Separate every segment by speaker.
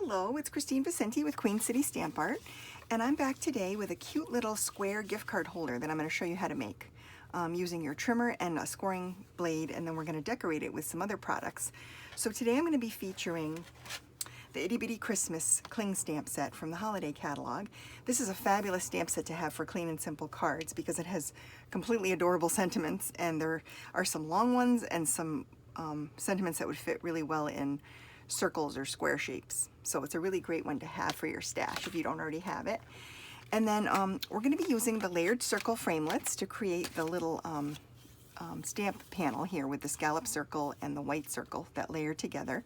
Speaker 1: Hello, it's Kristine with Queen City Stamp Art, and I'm back today with a cute little square gift card holder that I'm going to show you how to make using your trimmer and a scoring blade, and then we're going to decorate it with some other products. So today I'm going to be featuring the Itty Bitty Christmas Cling stamp set from the holiday catalog. This is a fabulous stamp set to have for clean and simple cards because it has completely adorable sentiments, and there are some long ones and some sentiments that would fit really well in circles or square shapes. So it's a really great one to have for your stash if you don't already have it. And then we're going to be using the layered circle framelits to create the little stamp panel here with the scallop circle and the white circle that layer together.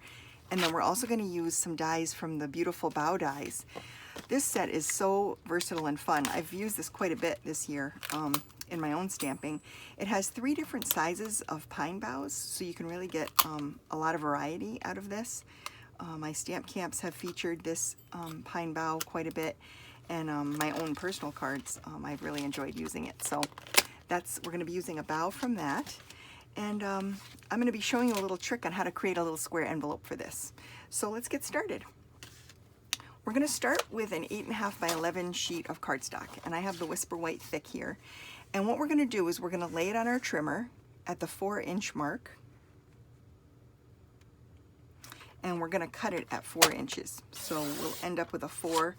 Speaker 1: And then we're also going to use some dies from the beautiful bow dies. This set is so versatile and fun. I've used this quite a bit this year in my own stamping. It has 3 different sizes of pine boughs, so you can really get a lot of variety out of this. My stamp camps have featured this pine bough quite a bit, and my own personal cards, I've really enjoyed using it. So we're going to be using a bough from that. And I'm going to be showing you a little trick on how to create a little square envelope for this. So let's get started. We're going to start with an 8.5 by 11 sheet of cardstock, and I have the Whisper White Thick here. And what we're going to do is we're going to lay it on our trimmer at the 4-inch mark, and we're going to cut it at 4 inches. So we'll end up with a 4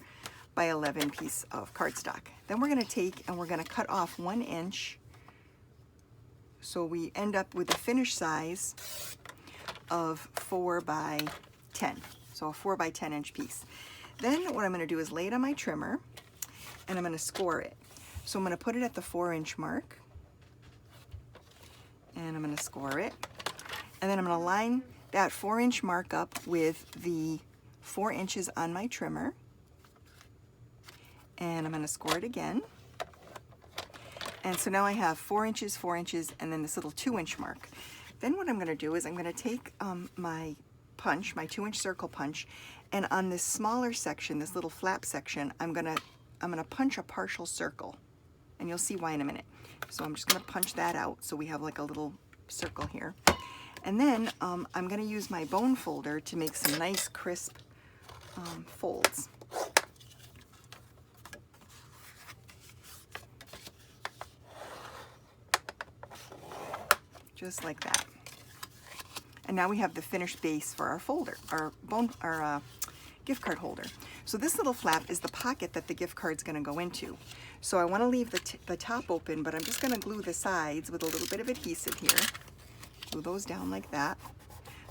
Speaker 1: by 11 piece of cardstock. Then we're going to take and we're going to cut off 1 inch. So we end up with a finished size of 4 by 10. So a 4 by 10 inch piece. Then what I'm going to do is lay it on my trimmer, and I'm going to score it. So I'm going to put it at the 4-inch mark, and I'm going to score it. And then I'm going to line that 4-inch mark up with the 4 inches on my trimmer, and I'm going to score it again. And so now I have 4 inches, 4 inches, and then this little 2-inch mark. Then what I'm going to do is I'm going to take my punch, my 2-inch circle punch, and on this smaller section, this little flap section, I'm going to punch a partial circle, and you'll see why in a minute. So I'm just going to punch that out so we have like a little circle here. And then I'm going to use my bone folder to make some nice crisp folds. Just like that. And now we have the finished base for our folder, our gift card holder. So this little flap is the pocket that the gift card's going to go into. So I want to leave the top open, but I'm just going to glue the sides with a little bit of adhesive here. Glue those down like that.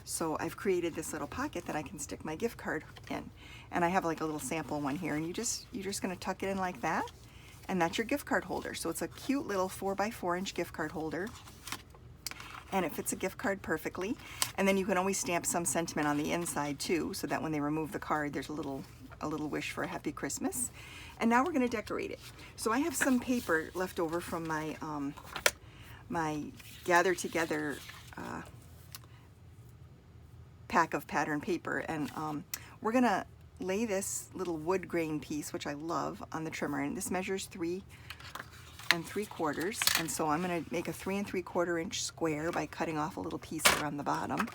Speaker 1: So I've created this little pocket that I can stick my gift card in. And I have like a little sample one here, and you're just going to tuck it in like that, and that's your gift card holder. So it's a cute little 4 by 4 inch gift card holder, and it fits a gift card perfectly. And then you can always stamp some sentiment on the inside too, so that when they remove the card, there's a little wish for a happy Christmas. And now we're going to decorate it. So I have some paper left over from my my Gather Together pack of pattern paper, and we're going to lay this little wood grain piece, which I love, on the trimmer, and this measures 3 3/4, and so I'm going to make a 3 3/4 inch square by cutting off a little piece around the bottom,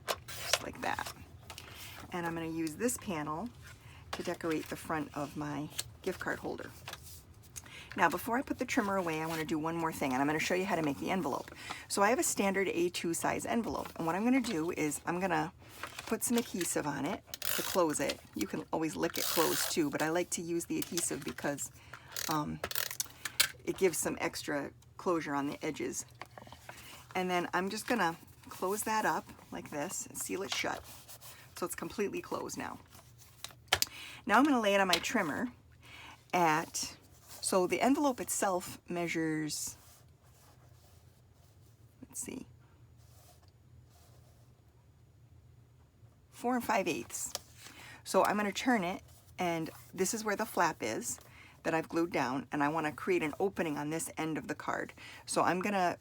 Speaker 1: just like that. And I'm going to use this panel to decorate the front of my gift card holder. Now, before I put the trimmer away, I want to do one more thing, and I'm going to show you how to make the envelope. So I have a standard A2 size envelope, and what I'm going to do is I'm going to put some adhesive on it to close it. You can always lick it closed too, but I like to use the adhesive because it gives some extra closure on the edges. And then I'm just going to close that up like this and seal it shut. So it's completely closed now. Now I'm going to lay it on my trimmer so the envelope itself measures, let's see, 4 5/8. So I'm going to turn it, and this is where the flap is that I've glued down, and I want to create an opening on this end of the card. So I'm gonna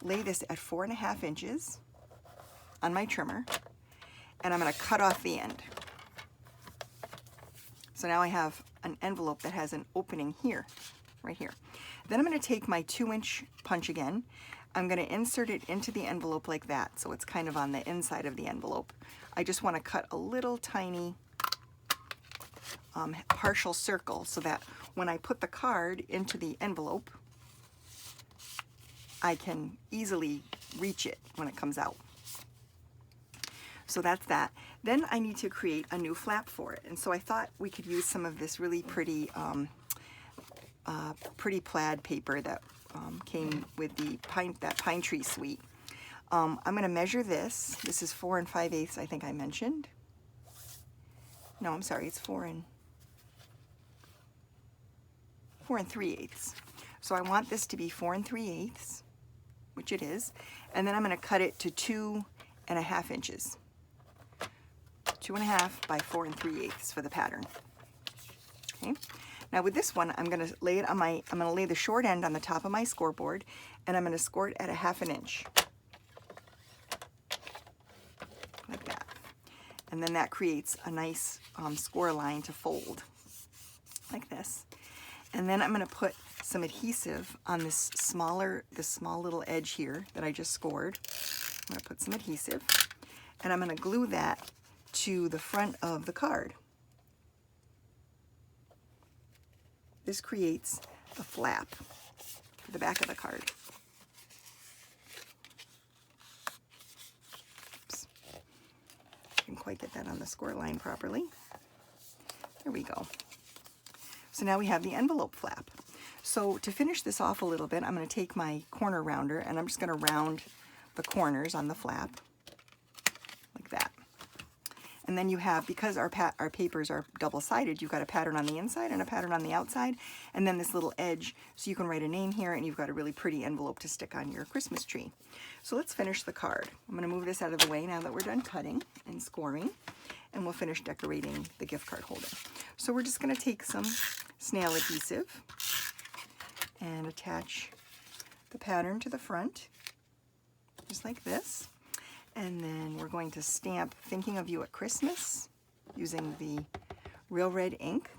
Speaker 1: lay this at 4 1/2 inches on my trimmer, and I'm going to cut off the end. So now I have an envelope that has an opening here, right here. Then I'm going to take my 2-inch punch again. I'm going to insert it into the envelope like that, so it's kind of on the inside of the envelope. I just want to cut a little tiny partial circle so that when I put the card into the envelope, I can easily reach it when it comes out. So that's that. Then I need to create a new flap for it. And so I thought we could use some of this really pretty pretty plaid paper that came with that pine tree suite. I'm going to measure this. This is 4 5/8, I think I mentioned. No, I'm sorry, it's 4 3/8. So I want this to be 4 3/8, which it is, and then I'm going to cut it to 2 1/2 inches. 2 1/2 by 4 3/8 for the pattern. Okay. Now with this one, I'm going to lay it on I'm going to lay the short end on the top of my scoreboard, and I'm going to score it at 1/2 inch. Like that. And then that creates a nice score line to fold, like this. And then I'm going to put some adhesive on this small little edge here that I just scored. I'm going to put some adhesive, and I'm going to glue that to the front of the card. This creates the flap for the back of the card. Oops. I didn't quite get that on the score line properly. There we go. So now we have the envelope flap. So to finish this off a little bit, I'm going to take my corner rounder and I'm just going to round the corners on the flap like that. And then you have, because our papers are double-sided, you've got a pattern on the inside and a pattern on the outside, and then this little edge, so you can write a name here, and you've got a really pretty envelope to stick on your Christmas tree. So let's finish the card. I'm going to move this out of the way now that we're done cutting and scoring, and we'll finish decorating the gift card holder. So we're just going to take some snail adhesive and attach the pattern to the front, just like this. And then we're going to stamp Thinking of You at Christmas using the Real Red ink,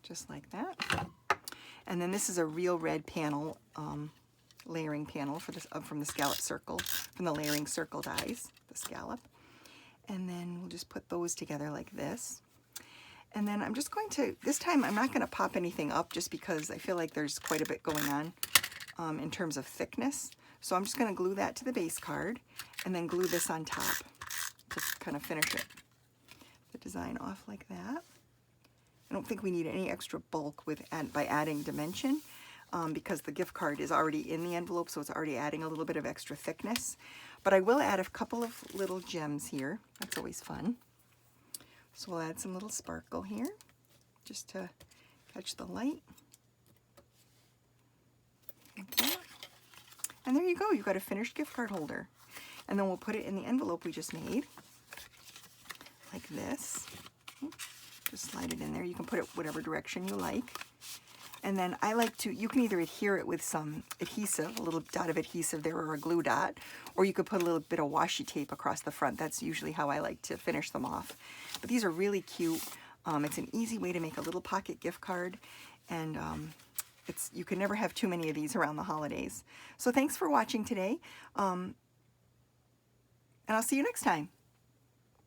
Speaker 1: just like that. And then this is a Real Red panel, layering panel for this, from the scallop circle, from the layering circle dies, the scallop. And then we'll just put those together like this. And then I'm just going to, this time I'm not going to pop anything up just because I feel like there's quite a bit going on in terms of thickness. So I'm just going to glue that to the base card and then glue this on top to kind of finish it. The design off like that. I don't think we need any extra bulk by adding dimension because the gift card is already in the envelope, so it's already adding a little bit of extra thickness. But I will add a couple of little gems here. That's always fun. So we'll add some little sparkle here just to catch the light. Like that. And there you go, you've got a finished gift card holder. And then we'll put it in the envelope we just made, like this. Just slide it in there. You can put it whatever direction you like. And then I like to, you can either adhere it with some adhesive, a little dot of adhesive there or a glue dot, or you could put a little bit of washi tape across the front. That's usually how I like to finish them off. But these are really cute. It's an easy way to make a little pocket gift card, and you can never have too many of these around the holidays. So thanks for watching today, and I'll see you next time.